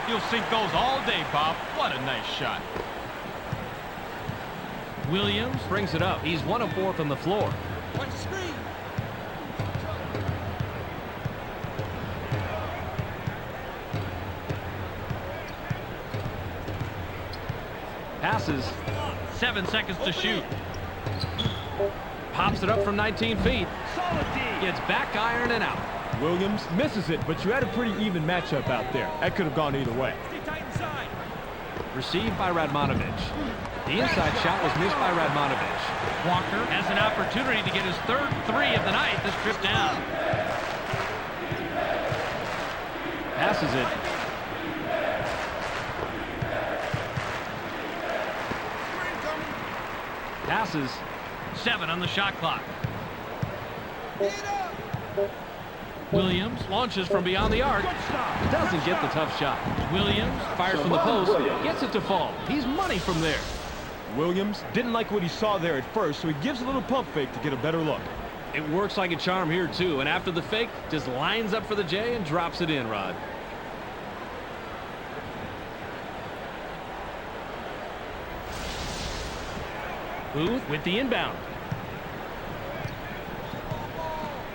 You'll sink those all day, Bob. What a nice shot. Williams brings it up. He's 1 of 4 from the floor. Watch the screen. Passes. 7 seconds to shoot. Pops it up from 19 feet. Gets back iron and out. Williams misses it, but you had a pretty even matchup out there. That could have gone either way. Stay tight inside. Received by Radmanovic. The inside shot was missed by Radmanovic. Walker has an opportunity to get his 3rd 3 of the night this trip down. Passes it. Passes. 7 on the shot clock. Williams launches from beyond the arc. Doesn't get the tough shot. Williams fires from the post. Gets it to fall. He's money from there. Williams didn't like what he saw there at first, so he gives a little pump fake to get a better look. It works like a charm here, too. And after the fake, just lines up for the J and drops it in, Rod. Booth with the inbound.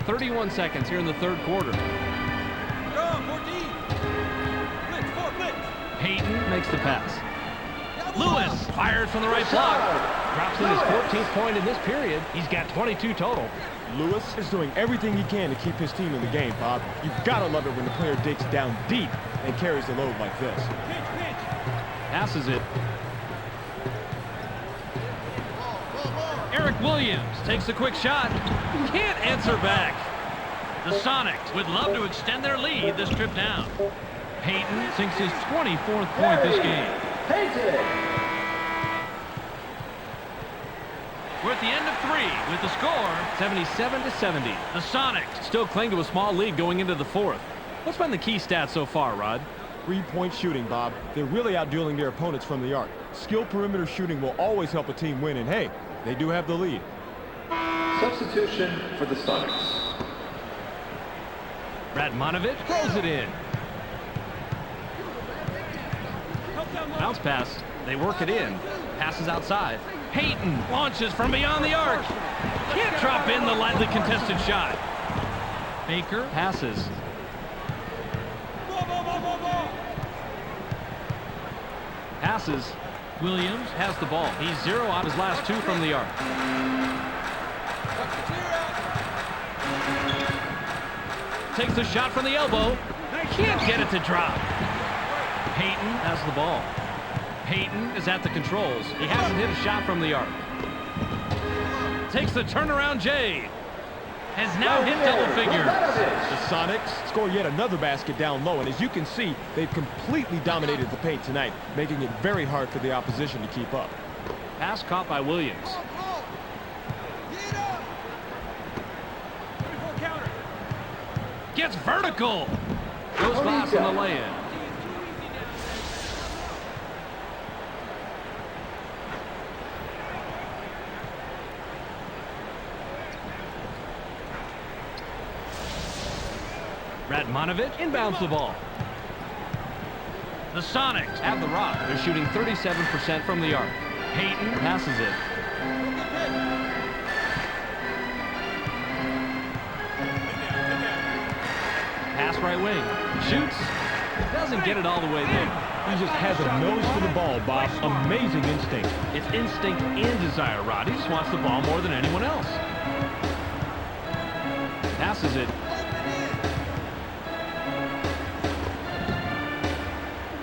31 seconds here in the third quarter. Go, 14. Blitz, 4 blitz. Peyton makes the pass. Lewis fires from the right block. Drops in his 14th point in this period. He's got 22 total. Lewis is doing everything he can to keep his team in the game, Bob. You've got to love it when the player digs down deep and carries the load like this. Pitch. Passes it. Eric Williams takes a quick shot. Can't answer back. The Sonics would love to extend their lead this trip down. Peyton sinks his 24th point this game. We're at the end of 3 with the score 77-70. The Sonics still cling to a small lead going into the fourth. What's been the key stats so far, Rod? 3-point shooting, Bob. They're really outdueling their opponents from the arc. Skilled perimeter shooting will always help a team win, and hey, they do have the lead. Substitution for the Sonics. Radmanovich throws it in. Bounce pass. They work it in. Passes outside. Peyton launches from beyond the arc. Can't drop in the lightly contested shot. Baker passes. Passes. Williams has the ball. He's 0 on his last 2 from the arc. Takes the shot from the elbow. Can't get it to drop. Peyton has the ball. Peyton is at the controls. He hasn't hit a shot from the arc. Takes the turnaround J. Has now hit double figures. The Sonics score yet another basket down low, and as you can see, they've completely dominated the paint tonight, making it very hard for the opposition to keep up. Pass caught by Williams. Gets vertical. Goes fast on the lay-in. Radmanovich inbounds the ball. The Sonics have the rock. They're shooting 37% from the arc. Peyton passes it. Pass right wing. Shoots. Doesn't get it all the way there. He just has a nose for the ball, Bob. Amazing instinct. It's instinct and desire, Rod. He just wants the ball more than anyone else. Passes it.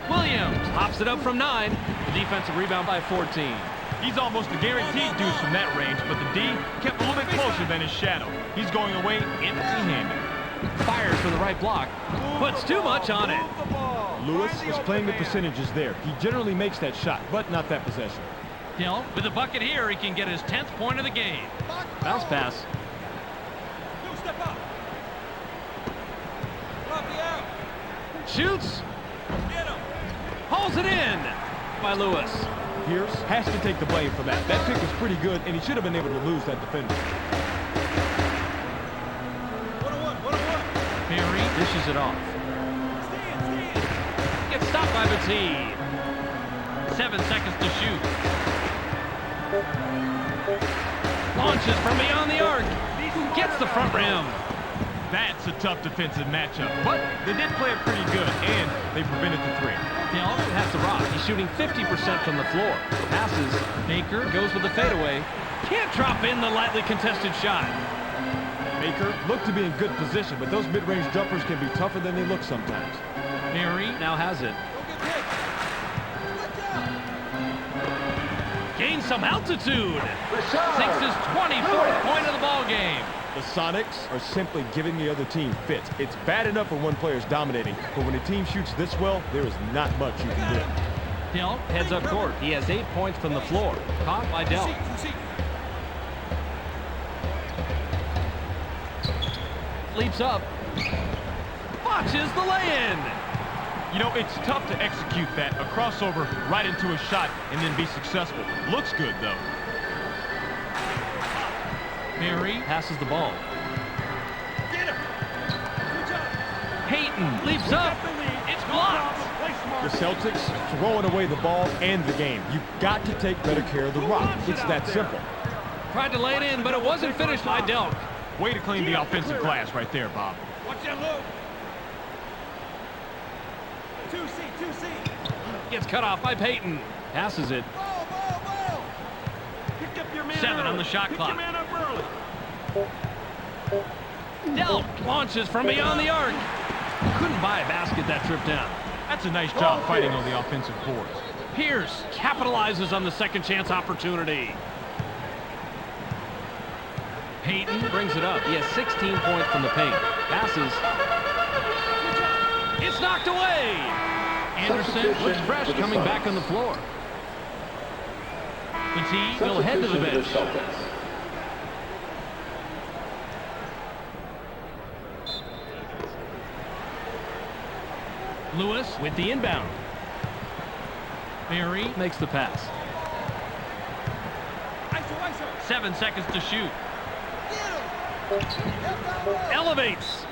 Williams pops it up from 9. The defensive rebound by 14. He's almost a guaranteed deuce from that range, but the D kept a little bit closer than his shadow. He's going away empty-handed. Fires for the right block. Puts too much on it. Lewis is playing the percentages there. He generally makes that shot, but not that possession. Hill with a bucket here, he can get his 10th point of the game. Bounce pass. Step up. Out. Shoots. Get him. Pulls it in by Lewis. Pierce has to take the blame for that. That pick was pretty good, and he should have been able to lose that defender. 1-on-1. Perry dishes it off. Stand. Gets stopped by Batiste. 7 seconds to shoot. Launches from beyond the arc. Gets the front rim. That's a tough defensive matchup, but they did play it pretty good, and they prevented the 3. Hill has the rock. He's shooting 50% from the floor. Passes. Baker goes with the fadeaway. Can't drop in the lightly contested shot. Baker looked to be in good position, but those mid-range jumpers can be tougher than they look sometimes. Perry now has it. Gains some altitude. Sinks his 24th point of the ball game. The Sonics are simply giving the other team fits. It's bad enough when one player's dominating, but when a team shoots this well, there is not much you can do. Hill heads up court. He has 8 points from the floor. Caught by Dell. Leaps up. Watches the lay-in. You know, it's tough to execute that, a crossover right into a shot and then be successful. Looks good, though. Perry passes the ball. Get him. Good job. Peyton leaps up. It's blocked. The The Celtics throwing away the ball and the game. You've got to take better care of the rock. It's that simple. Tried to lay it in, but it wasn't finished by Delk. Way to clean the offensive glass right there, Bob. Watch that look. 2C. Gets cut off by Payton. Passes it. Ball. Pick up your man 7 early. on the shot Pick clock. your man up early. Delk launches from beyond the arc. Couldn't buy a basket that trip down. That's a nice job fighting on the offensive boards. Pierce capitalizes on the second chance opportunity. Payton brings it up. He has 16 points from the paint. Passes. It's knocked away. Anderson looks fresh coming back on the floor. Petit will head to the bench. Lewis with the inbound. Barry makes the pass. 7 seconds to shoot. Elevates.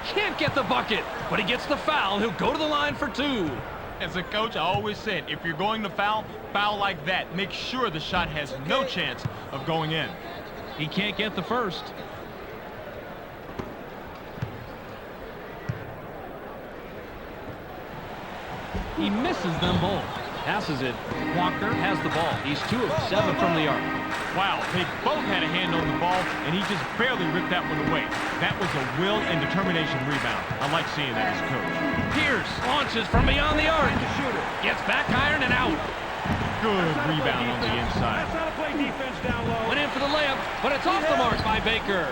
Can't get the bucket, but he gets the foul. He'll go to the line for 2. As a coach, I always said, if you're going to foul like that. Make sure the shot has no chance of going in. He can't get the first. He misses them both. Passes it. Walker has the ball. He's 2 of 7 from the arc. Wow, they both had a hand on the ball, and he just barely ripped that one away. That was a will and determination rebound. I like seeing that as a coach. Pierce launches from beyond the arc. Gets back iron and out. Good rebound on the inside. That's how to play defense down low. Went in for the layup, but it's off the mark by Baker.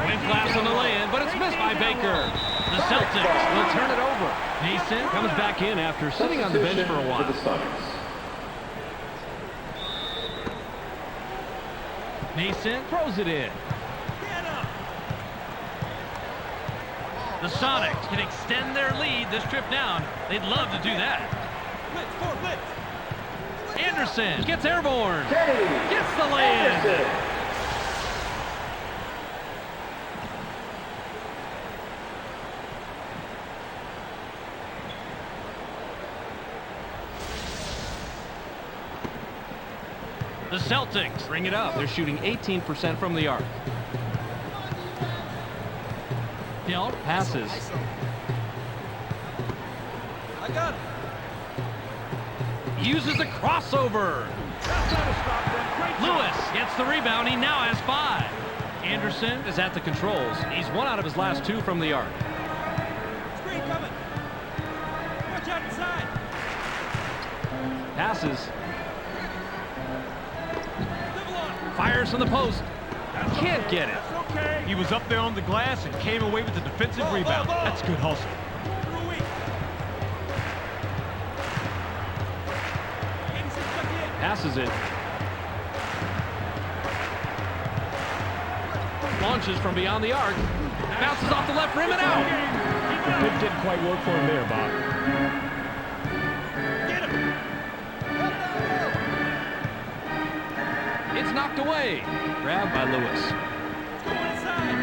Went glass on the lay-in, but it's missed by Baker. The Celtics will turn it over. Mason comes back in after sitting on the bench for a while. Mason throws it in. The Sonics can extend their lead this trip down. They'd love to do that. Anderson gets airborne. Gets the lay-in. The Celtics bring it up. They're shooting 18% from the arc. Delk passes. I got it. Uses a crossover. That's how to stop them. Great job. Lewis gets the rebound. He now has 5. Anderson is at the controls. He's 1 out of his last 2 from the arc. Screen coming. Watch out inside. Passes. Fires from the post. Can't get it. That's okay. He was up there on the glass and came away with the defensive rebound. That's good hustle. Through weak. 86 stuck in. Passes it. Launches from beyond the arc. Bounces off the left rim and out. The pick didn't quite work for him there, Bob. Get him. It's knocked away. Grabbed by Lewis. Go inside.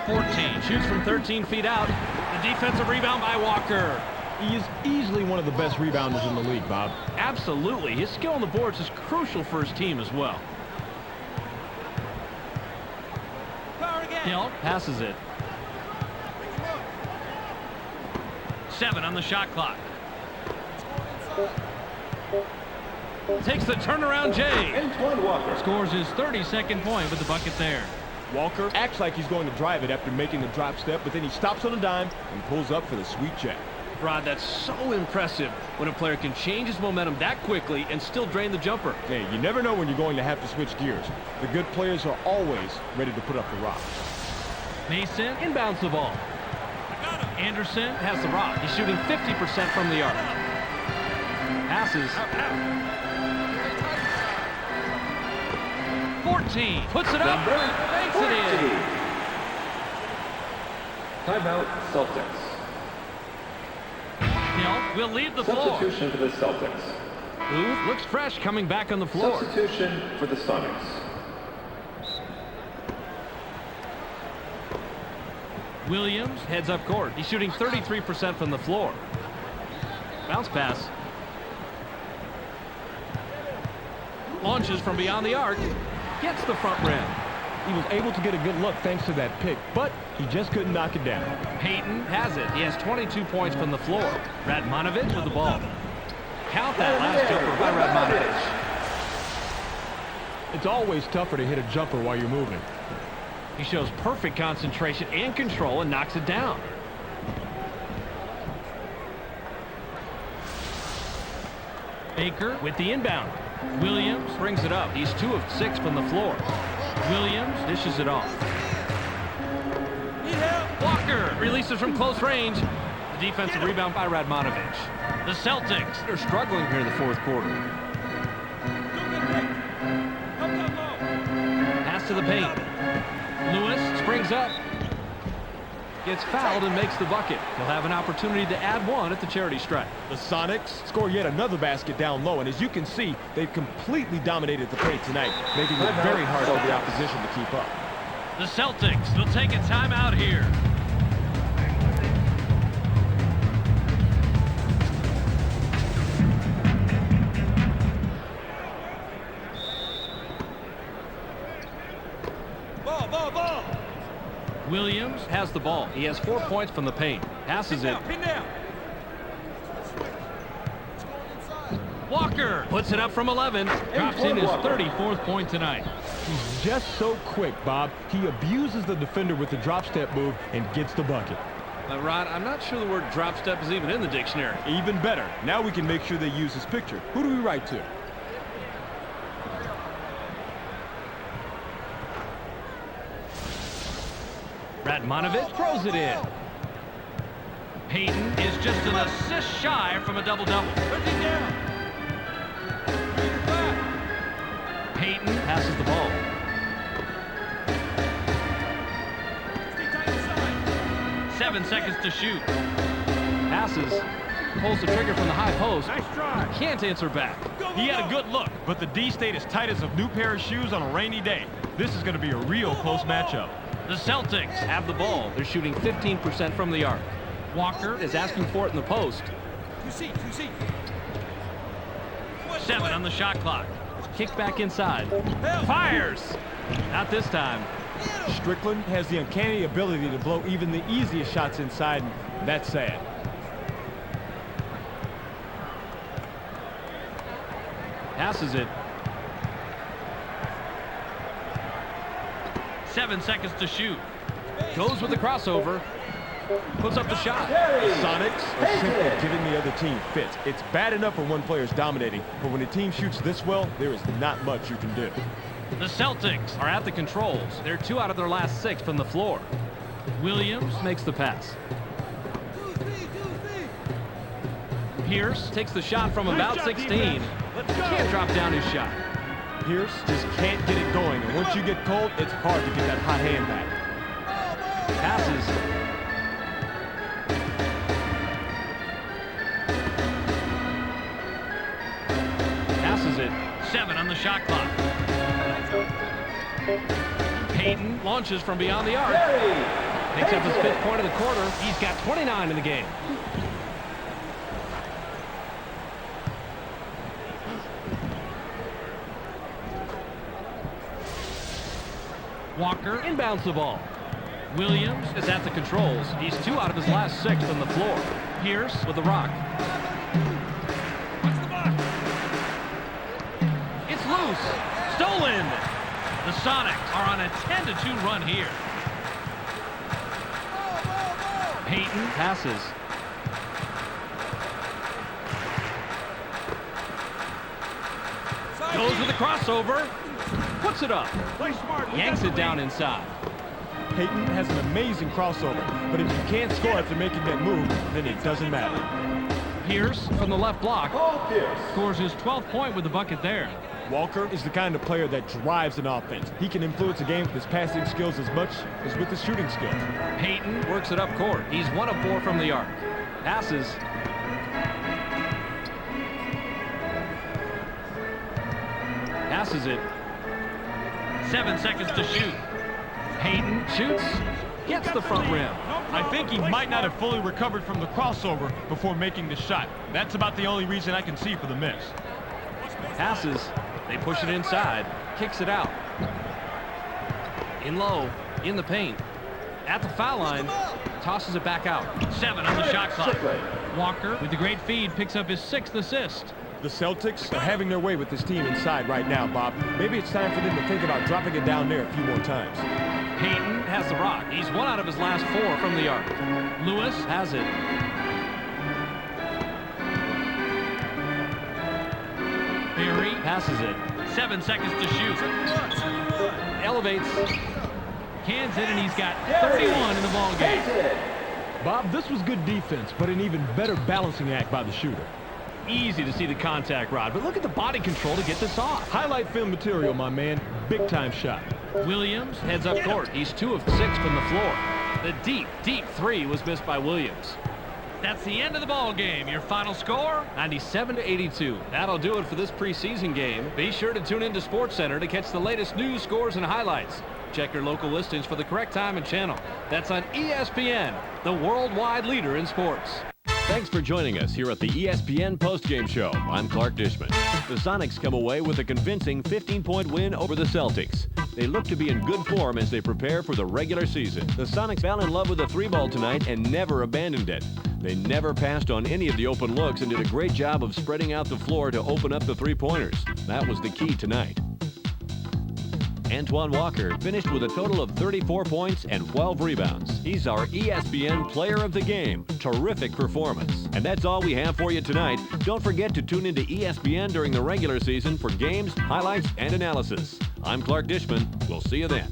14. Shoots from 13 feet out. The defensive rebound by Walker. He is easily one of the best rebounders in the league, Bob. Absolutely. His skill on the boards is crucial for his team as well. Power again. Delk passes it. 7 on the shot clock. Takes the turnaround Jay. Antoine Walker. Scores his 32nd point with the bucket there. Walker acts like he's going to drive it after making the drop step, but then he stops on a dime and pulls up for the sweet check. Rod, that's so impressive when a player can change his momentum that quickly and still drain the jumper. Hey, you never know when you're going to have to switch gears. The good players are always ready to put up the rock. Mason inbounds the ball. Anderson has the rock. He's shooting 50% from the arc. Passes. 14. Puts it up. Banks it in. Timeout, Celtics. Delk will leave the floor. Substitution for the Celtics. Booth looks fresh coming back on the floor. Substitution for the Sonics. Williams heads up court. He's shooting 33% from the floor. Bounce pass. Launches from beyond the arc. Gets the front rim. He was able to get a good look thanks to that pick, but he just couldn't knock it down. Payton has it. He has 22 points from the floor. Radmanovic with the ball. Count that last jumper by Radmanovic. It's always tougher to hit a jumper while you're moving. He shows perfect concentration and control and knocks it down. Baker with the inbound. Williams brings it up. He's 2 of 6 from the floor. Williams dishes it off. Walker releases from close range. The defensive rebound by Radmanovic. The Celtics are struggling here in the fourth quarter. Pass to the paint. Lewis springs up. Gets fouled and makes the bucket. He'll have an opportunity to add one at the charity stripe. The Sonics score yet another basket down low, and as you can see, they've completely dominated the paint tonight, making it very hard for the opposition to keep up. The Celtics will take a timeout here. Ball. Williams has the ball. He has 4 points from the paint. Passes it. Pin down. Walker puts it up from 11. Drops in his 34th point tonight. He's just so quick, Bob. He abuses the defender with the drop step move and gets the bucket. Rod, I'm not sure the word drop step is even in the dictionary. Even better. Now we can make sure they use his picture. Who do we write to? Radmanovic throws it in. Payton is just an assist shy from a double-double. Payton passes the ball. Stay 7 seconds to shoot. Passes. Pulls the trigger from the high post. Nice try. Can't answer back. He had a good look, but the D stayed as tight as a new pair of shoes on a rainy day. This is going to be a real close matchup. The Celtics have the ball. They're shooting 15% from the arc. Walker is asking for it in the post. 2C. 7 on the shot clock. Kick back inside. Fires! Not this time. Strickland has the uncanny ability to blow even the easiest shots inside, and that's sad. Passes it. 7 seconds to shoot. Goes with the crossover. Puts up the shot. The Sonics are simply giving the other team fits. It's bad enough when one player's dominating, but when a team shoots this well, there is not much you can do. The Celtics are at the controls. They're 2 out of their last 6 from the floor. Williams makes the pass. Pierce takes the shot from about 16. Can't drop down his shot. Pierce just can't get it going, and once you get cold, it's hard to get that hot hand back. Passes. Passes it. 7 on the shot clock. Payton launches from beyond the arc. Picks up his 5th point of the quarter. He's got 29 in the game. Walker inbounds the ball. Williams is at the controls. He's 2 out of his last 6 on the floor. Pierce with the rock. Watch the box. It's loose. Stolen. The Sonics are on a 10-2 run here. Payton passes. Goes with the crossover. Puts it up. Play smart. Yanks it down inside. Payton has an amazing crossover, but if you can't score after making that move, then it doesn't matter. Pierce from the left block scores his 12th point with the bucket there. Walker is the kind of player that drives an offense. He can influence a game with his passing skills as much as with his shooting skills. Payton works it up court. He's 1 of 4 from the arc. Passes. Passes it. 7 seconds to shoot. Payton shoots. Gets the front rim. I think he might not have fully recovered from the crossover before making the shot. That's about the only reason I can see for the miss. Passes. They push it inside. Kicks it out. In low. In the paint. At the foul line. Tosses it back out. 7 on the shot clock. Walker, with the great feed, picks up his 6th assist. The Celtics are having their way with this team inside right now, Bob. Maybe it's time for them to think about dropping it down there a few more times. Payton has the rock. He's 1 out of his last 4 from the arc. Lewis has it. Berry passes it. 7 seconds to shoot. Elevates. Cans it, and he's got 31 in the ball game. Bob, this was good defense, but an even better balancing act by the shooter. Easy to see the contact, Rod, but look at the body control to get this off. Highlight film material, my man. Big time shot. Williams heads up court. He's 2 of 6 from the floor. The deep, deep 3 was missed by Williams. That's the end of the ball game. Your final score, 97-82. That'll do it for this preseason game. Be sure to tune into SportsCenter to catch the latest news, scores, and highlights. Check your local listings for the correct time and channel. That's on ESPN, the worldwide leader in sports. Thanks for joining us here at the ESPN postgame show. I'm Clark Dishman. The Sonics come away with a convincing 15-point win over the Celtics. They look to be in good form as they prepare for the regular season. The Sonics fell in love with the 3-ball tonight and never abandoned it. They never passed on any of the open looks and did a great job of spreading out the floor to open up the 3-pointers. That was the key tonight. Antoine Walker finished with a total of 34 points and 12 rebounds. He's our ESPN Player of the Game. Terrific performance. And that's all we have for you tonight. Don't forget to tune into ESPN during the regular season for games, highlights, and analysis. I'm Clark Dishman. We'll see you then.